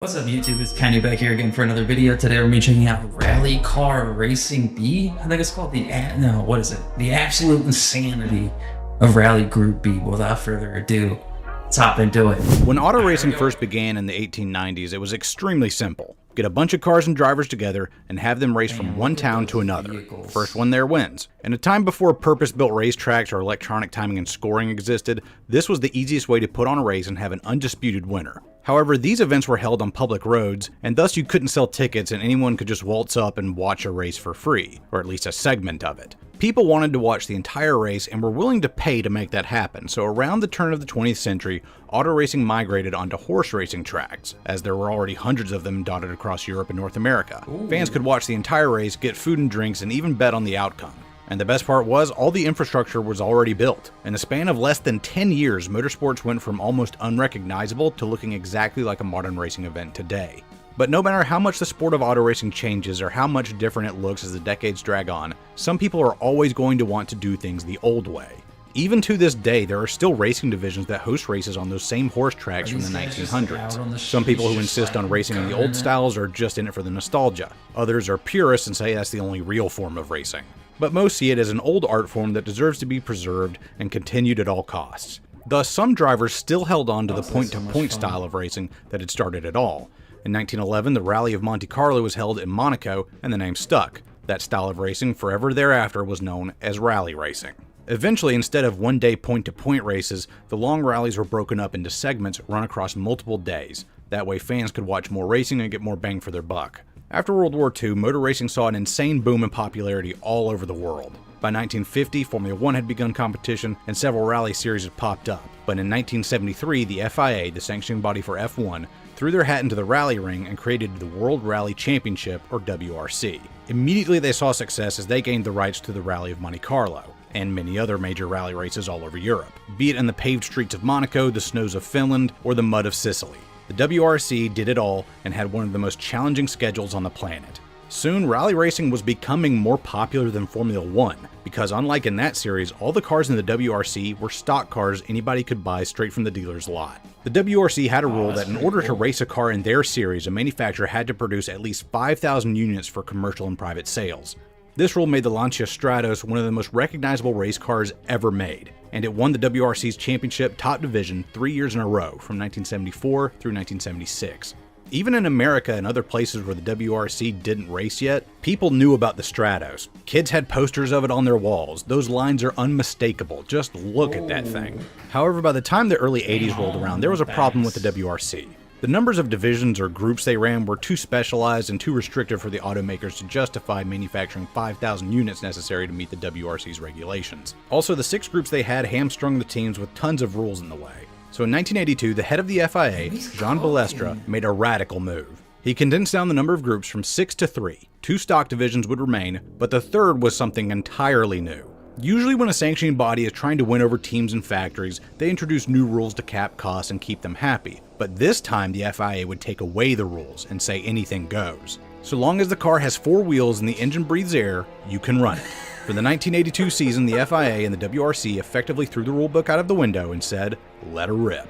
What's up YouTube, it's Kenny back here again for another video. Today we're going to be checking out Rally Car Racing B. I think it's called the absolute insanity of Rally Group B. Without further ado, let's hop into it. When auto racing first began in the 1890s, it was extremely simple. Get a bunch of cars and drivers together and have them race from one town to another. First one there wins. In a time before purpose-built racetracks or electronic timing and scoring existed, this was the easiest way to put on a race and have an undisputed winner. However, these events were held on public roads, and thus you couldn't sell tickets and anyone could just waltz up and watch a race for free, or at least a segment of it. People wanted to watch the entire race and were willing to pay to make that happen, so around the turn of the 20th century, auto racing migrated onto horse racing tracks, as there were already hundreds of them dotted across Europe and North America. Fans could watch the entire race, get food and drinks, and even bet on the outcome. And the best part was, all the infrastructure was already built. In the span of less than 10 years, motorsports went from almost unrecognizable to looking exactly like a modern racing event today. But no matter how much the sport of auto racing changes or how much different it looks as the decades drag on, some people are always going to want to do things the old way. Even to this day, there are still racing divisions that host races on those same horse tracks from the 1900s. Some people who insist on racing in the old styles are just in it for the nostalgia. Others are purists and say that's the only real form of racing. But most see it as an old art form that deserves to be preserved and continued at all costs. Thus, some drivers still held on to the point-to-point style of racing that had started it all. In 1911, the Rally of Monte Carlo was held in Monaco, and the name stuck. That style of racing forever thereafter was known as rally racing. Eventually, instead of one-day point-to-point races, the long rallies were broken up into segments run across multiple days. That way fans could watch more racing and get more bang for their buck. After World War II, motor racing saw an insane boom in popularity all over the world. By 1950, Formula One had begun competition and several rally series had popped up. But in 1973, the FIA, the sanctioning body for F1, threw their hat into the rally ring and created the World Rally Championship, or WRC. Immediately they saw success as they gained the rights to the Rally of Monte Carlo, and many other major rally races all over Europe, be it in the paved streets of Monaco, the snows of Finland, or the mud of Sicily. The WRC did it all and had one of the most challenging schedules on the planet. Soon, rally racing was becoming more popular than Formula One, because unlike in that series, all the cars in the WRC were stock cars anybody could buy straight from the dealer's lot. The WRC had a rule that in order to race a car in their series, a manufacturer had to produce at least 5,000 units for commercial and private sales. This rule made the Lancia Stratos one of the most recognizable race cars ever made, and it won the WRC's championship top division 3 years in a row, from 1974 through 1976. Even in America and other places where the WRC didn't race yet, people knew about the Stratos. Kids had posters of it on their walls. Those lines are unmistakable, just look at that thing. However, by the time the early 80s rolled around, there was a problem with the WRC. The numbers of divisions or groups they ran were too specialized and too restrictive for the automakers to justify manufacturing 5,000 units necessary to meet the WRC's regulations. Also, the 6 groups they had hamstrung the teams with tons of rules in the way. So in 1982, the head of the FIA, Jean Balestra, made a radical move. He condensed down the number of groups from 6 to 3. 2 stock divisions would remain, but the third was something entirely new. Usually when a sanctioning body is trying to win over teams and factories, they introduce new rules to cap costs and keep them happy. But this time the FIA would take away the rules and say anything goes. So long as the car has 4 wheels and the engine breathes air, you can run it. For the 1982 season, the FIA and the WRC effectively threw the rulebook out of the window and said, let her rip.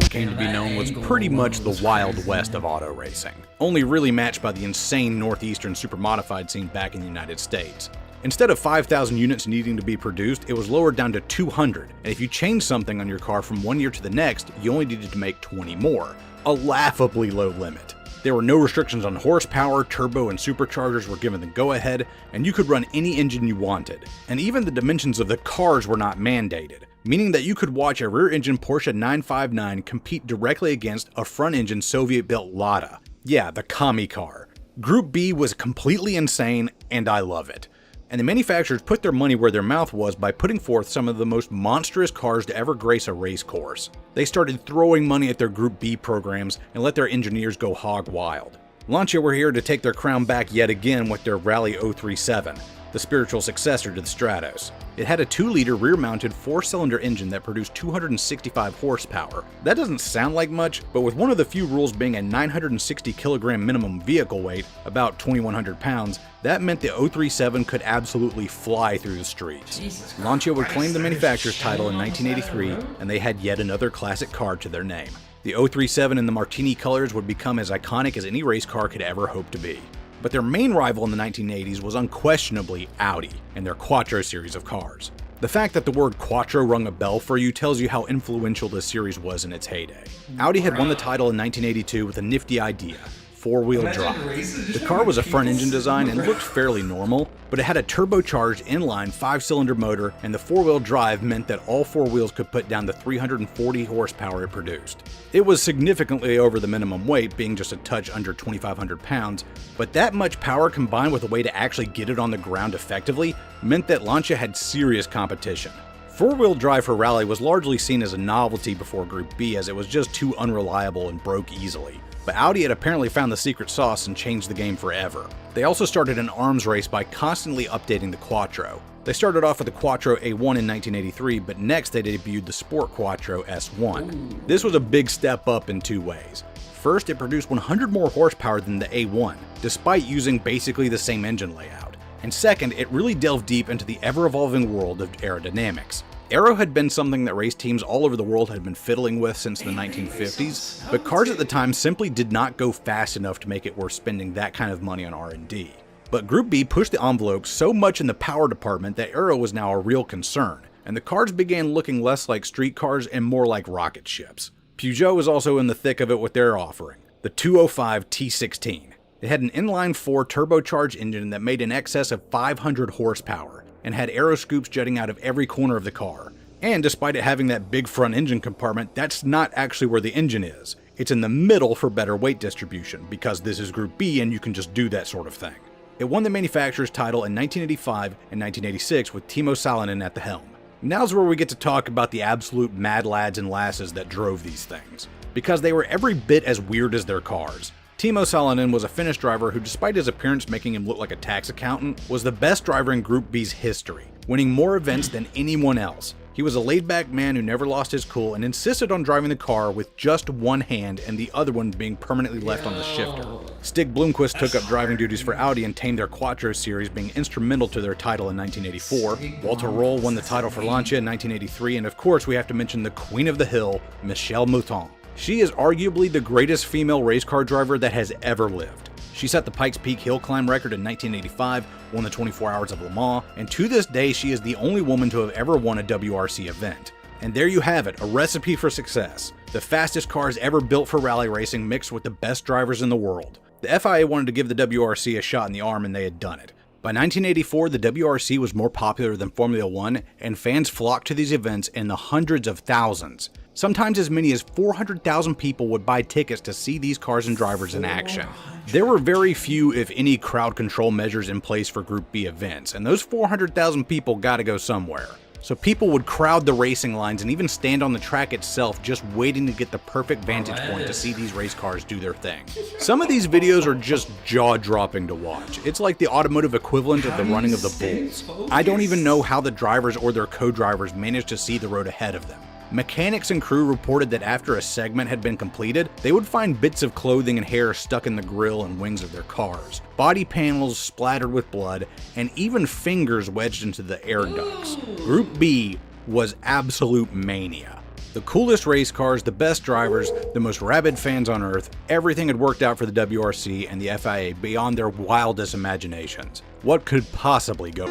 Came to be known was pretty much the Wild West of auto racing, only really matched by the insane northeastern supermodified scene back in the United States. Instead of 5,000 units needing to be produced, it was lowered down to 200, and if you changed something on your car from one year to the next, you only needed to make 20 more, a laughably low limit. There were no restrictions on horsepower, turbo and superchargers were given the go-ahead, and you could run any engine you wanted. And even the dimensions of the cars were not mandated, meaning that you could watch a rear-engine Porsche 959 compete directly against a front-engine Soviet-built Lada. Yeah, the commie car. Group B was completely insane, and I love it. And the manufacturers put their money where their mouth was by putting forth some of the most monstrous cars to ever grace a race course. They started throwing money at their Group B programs and let their engineers go hog wild. Lancia were here to take their crown back yet again with their Rally 037. the spiritual successor to the Stratos. It had a 2-liter rear-mounted 4-cylinder engine that produced 265 horsepower. That doesn't sound like much, but with one of the few rules being a 960 kilogram minimum vehicle weight, about 2,100 pounds, that meant the 037 could absolutely fly through the streets. Lancia would claim the manufacturer's title in 1983, and they had yet another classic car to their name. The 037 in the Martini colors would become as iconic as any race car could ever hope to be. But their main rival in the 1980s was unquestionably Audi and their Quattro series of cars. The fact that the word Quattro rung a bell for you tells you how influential this series was in its heyday. Audi had won the title in 1982 with a nifty idea: 4-wheel drive. The car was a front-engine design and looked fairly normal, but it had a turbocharged inline 5-cylinder motor, and the 4-wheel drive meant that all 4 wheels could put down the 340 horsepower it produced. It was significantly over the minimum weight, being just a touch under 2,500 pounds, but that much power combined with a way to actually get it on the ground effectively meant that Lancia had serious competition. 4-wheel drive for rally was largely seen as a novelty before Group B, as it was just too unreliable and broke easily. But Audi had apparently found the secret sauce and changed the game forever. They also started an arms race by constantly updating the Quattro. They started off with the Quattro A1 in 1983, but next they debuted the Sport Quattro S1. This was a big step up in 2 ways. First, it produced 100 more horsepower than the A1, despite using basically the same engine layout. And second, it really delved deep into the ever-evolving world of aerodynamics. Aero had been something that race teams all over the world had been fiddling with since the 1950s, but cars at the time simply did not go fast enough to make it worth spending that kind of money on R&D. But Group B pushed the envelope so much in the power department that aero was now a real concern, and the cars began looking less like street cars and more like rocket ships. Peugeot was also in the thick of it with their offering, the 205 T16. It had an inline-4 turbocharged engine that made in excess of 500 horsepower, and had aero scoops jutting out of every corner of the car. And despite it having that big front engine compartment, that's not actually where the engine is. It's in the middle for better weight distribution, because this is Group B and you can just do that sort of thing. It won the manufacturer's title in 1985 and 1986 with Timo Salonen at the helm. Now's where we get to talk about the absolute mad lads and lasses that drove these things, because they were every bit as weird as their cars. Timo Salonen was a Finnish driver who, despite his appearance making him look like a tax accountant, was the best driver in Group B's history, winning more events than anyone else. He was a laid-back man who never lost his cool and insisted on driving the car with just one hand and the other one being permanently left on the shifter. Stig Blomqvist took up driving duties for Audi and tamed their Quattro series, being instrumental to their title in 1984. Walter Roll won the title for Lancia in 1983, and of course we have to mention the Queen of the Hill, Michèle Mouton. She is arguably the greatest female race car driver that has ever lived. She set the Pikes Peak hill climb record in 1985, won the 24 Hours of Le Mans, and to this day she is the only woman to have ever won a WRC event. And there you have it, a recipe for success. The fastest cars ever built for rally racing mixed with the best drivers in the world. The FIA wanted to give the WRC a shot in the arm, and they had done it. By 1984, the WRC was more popular than Formula One, and fans flocked to these events in the hundreds of thousands. Sometimes as many as 400,000 people would buy tickets to see these cars and drivers in action. There were very few, if any, crowd control measures in place for Group B events, and those 400,000 people gotta go somewhere. So people would crowd the racing lines and even stand on the track itself just waiting to get the perfect vantage point to see these race cars do their thing. Some of these videos are just jaw-dropping to watch. It's like the automotive equivalent of the running of the bulls. I don't even know how the drivers or their co-drivers managed to see the road ahead of them. Mechanics and crew reported that after a segment had been completed, they would find bits of clothing and hair stuck in the grille and wings of their cars, body panels splattered with blood, and even fingers wedged into the air ducts. Group B was absolute mania. The coolest race cars, the best drivers, the most rabid fans on earth, everything had worked out for the WRC and the FIA beyond their wildest imaginations. What could possibly go?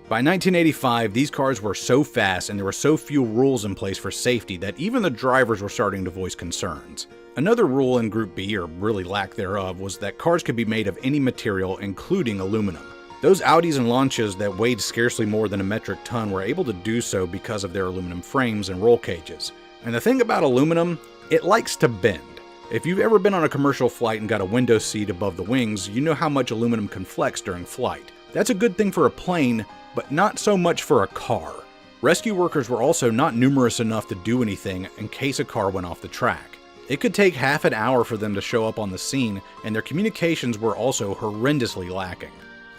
By 1985, these cars were so fast and there were so few rules in place for safety that even the drivers were starting to voice concerns. Another rule in Group B, or really lack thereof, was that cars could be made of any material, including aluminum. Those Audis and Lancias that weighed scarcely more than a metric ton were able to do so because of their aluminum frames and roll cages. And the thing about aluminum, it likes to bend. If you've ever been on a commercial flight and got a window seat above the wings, you know how much aluminum can flex during flight. That's a good thing for a plane, but not so much for a car. Rescue workers were also not numerous enough to do anything in case a car went off the track. It could take half an hour for them to show up on the scene, and their communications were also horrendously lacking.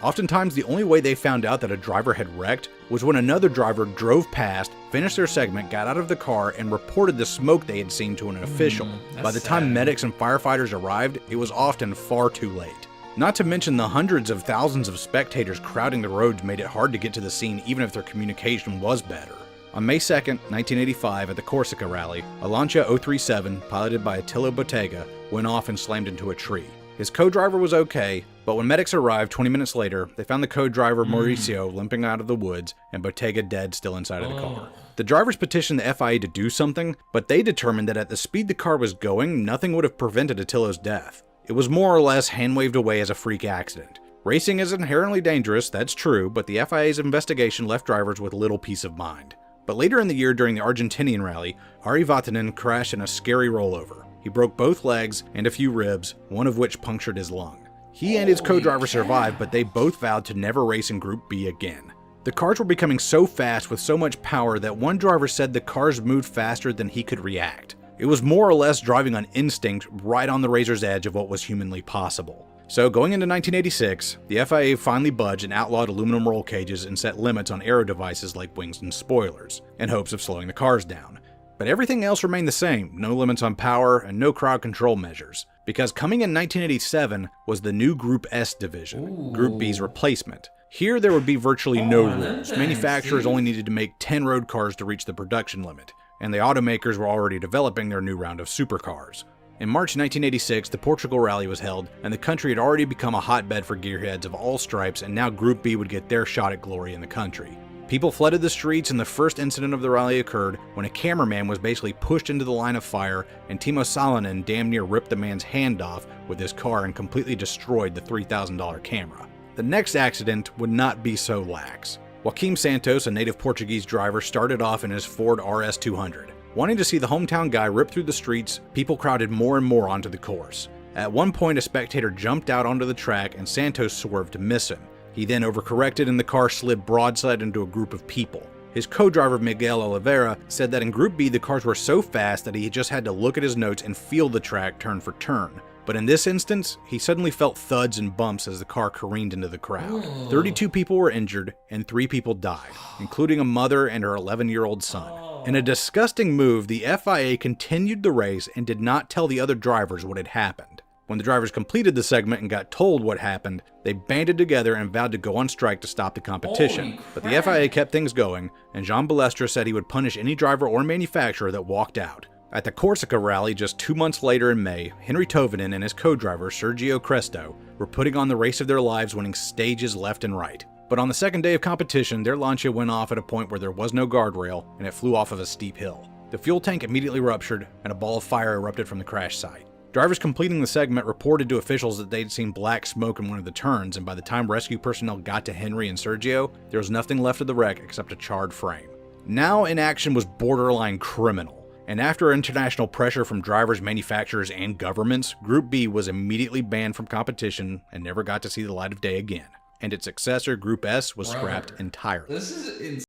Oftentimes, the only way they found out that a driver had wrecked was when another driver drove past, finished their segment, got out of the car, and reported the smoke they had seen to an official. By the time medics and firefighters arrived, it was often far too late. Not to mention the hundreds of thousands of spectators crowding the roads made it hard to get to the scene even if their communication was better. On May 2, 1985, at the Corsica rally, a Lancia 037, piloted by Attilo Bottega, went off and slammed into a tree. His co-driver was okay, but when medics arrived 20 minutes later, they found the co-driver Mauricio limping out of the woods and Bottega dead still inside of the car. The drivers petitioned the FIA to do something, but they determined that at the speed the car was going, nothing would have prevented Attilo's death. It was more or less hand-waved away as a freak accident. Racing is inherently dangerous, that's true, but the FIA's investigation left drivers with little peace of mind. But later in the year during the Argentinian rally, Ari Vatanen crashed in a scary rollover. He broke both legs and a few ribs, one of which punctured his lung. He and his co-driver survived, but they both vowed to never race in Group B again. The cars were becoming so fast with so much power that one driver said the cars moved faster than he could react. It was more or less driving on instinct, right on the razor's edge of what was humanly possible. So going into 1986, the FIA finally budged and outlawed aluminum roll cages and set limits on aero devices like wings and spoilers, in hopes of slowing the cars down. But everything else remained the same, no limits on power and no crowd control measures, because coming in 1987 was the new Group S division, Group B's replacement. Here there would be virtually no rules. Manufacturers only needed to make 10 road cars to reach the production limit, and the automakers were already developing their new round of supercars. In March 1986, the Portugal rally was held, and the country had already become a hotbed for gearheads of all stripes, and now Group B would get their shot at glory in the country. People flooded the streets, and the first incident of the rally occurred when a cameraman was basically pushed into the line of fire, and Timo Salonen damn near ripped the man's hand off with his car and completely destroyed the $3,000 camera. The next accident would not be so lax. Joaquim Santos, a native Portuguese driver, started off in his Ford RS200. Wanting to see the hometown guy rip through the streets, people crowded more and more onto the course. At one point, a spectator jumped out onto the track and Santos swerved to miss him. He then overcorrected and the car slid broadside into a group of people. His co-driver Miguel Oliveira said that in Group B the cars were so fast that he just had to look at his notes and feel the track turn for turn. But in this instance, he suddenly felt thuds and bumps as the car careened into the crowd. 32 people were injured and 3 people died, including a mother and her 11-year-old son. In a disgusting move, the FIA continued the race and did not tell the other drivers what had happened. When the drivers completed the segment and got told what happened, they banded together and vowed to go on strike to stop the competition. But the FIA kept things going, and Jean Balestre said he would punish any driver or manufacturer that walked out. At the Corsica rally just 2 months later in May, Henry Tovinen and his co-driver Sergio Cresto were putting on the race of their lives, winning stages left and right. But on the second day of competition, their Lancia went off at a point where there was no guardrail and it flew off of a steep hill. The fuel tank immediately ruptured and a ball of fire erupted from the crash site. Drivers completing the segment reported to officials that they'd seen black smoke in one of the turns, and by the time rescue personnel got to Henry and Sergio, there was nothing left of the wreck except a charred frame. Now in action was borderline criminal, and after international pressure from drivers, manufacturers, and governments, Group B was immediately banned from competition and never got to see the light of day again. And its successor, Group S, was scrapped entirely. This is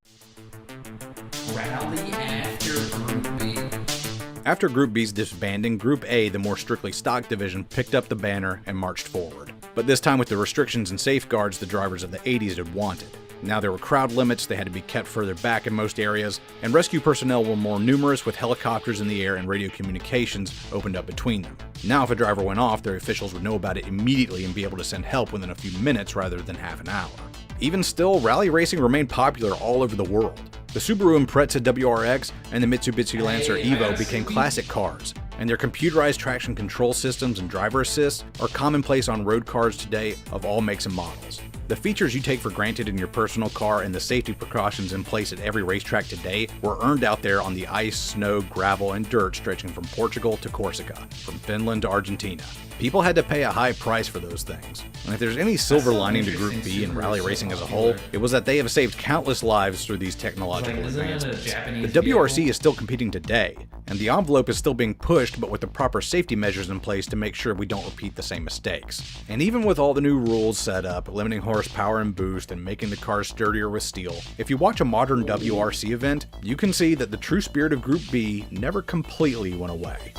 rally after Group B. After Group B's disbanding, Group A, the more strictly stock division, picked up the banner and marched forward. But this time with the restrictions and safeguards the drivers of the 80s had wanted. Now there were crowd limits, they had to be kept further back in most areas, and rescue personnel were more numerous with helicopters in the air and radio communications opened up between them. Now if a driver went off, their officials would know about it immediately and be able to send help within a few minutes rather than half an hour. Even still, rally racing remained popular all over the world. The Subaru Impreza WRX and the Mitsubishi Lancer Evo became classic cars, and their computerized traction control systems and driver assist are commonplace on road cars today of all makes and models. The features you take for granted in your personal car and the safety precautions in place at every racetrack today were earned out there on the ice, snow, gravel, and dirt stretching from Portugal to Corsica, from Finland to Argentina. People had to pay a high price for those things. And if there's any silver lining to Group B and rally racing as a whole, it was that they have saved countless lives through these technological advancements. The WRC is still competing today, and the envelope is still being pushed, but with the proper safety measures in place to make sure we don't repeat the same mistakes. And even with all the new rules set up, limiting horsepower and boost, and making the cars sturdier with steel, if you watch a modern WRC event, you can see that the true spirit of Group B never completely went away.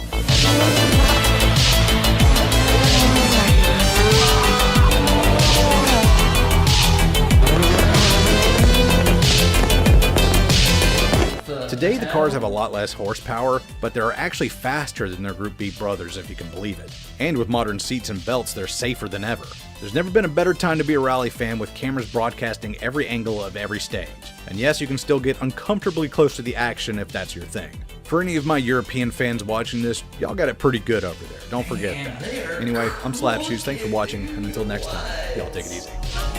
Today, the cars have a lot less horsepower, but they're actually faster than their Group B brothers, if you can believe it. And with modern seats and belts, they're safer than ever. There's never been a better time to be a rally fan, with cameras broadcasting every angle of every stage. And yes, you can still get uncomfortably close to the action if that's your thing. For any of my European fans watching this, y'all got it pretty good over there. Don't forget that. Anyway, I'm Slapshoes. Thanks for watching, and until next time, y'all take it easy.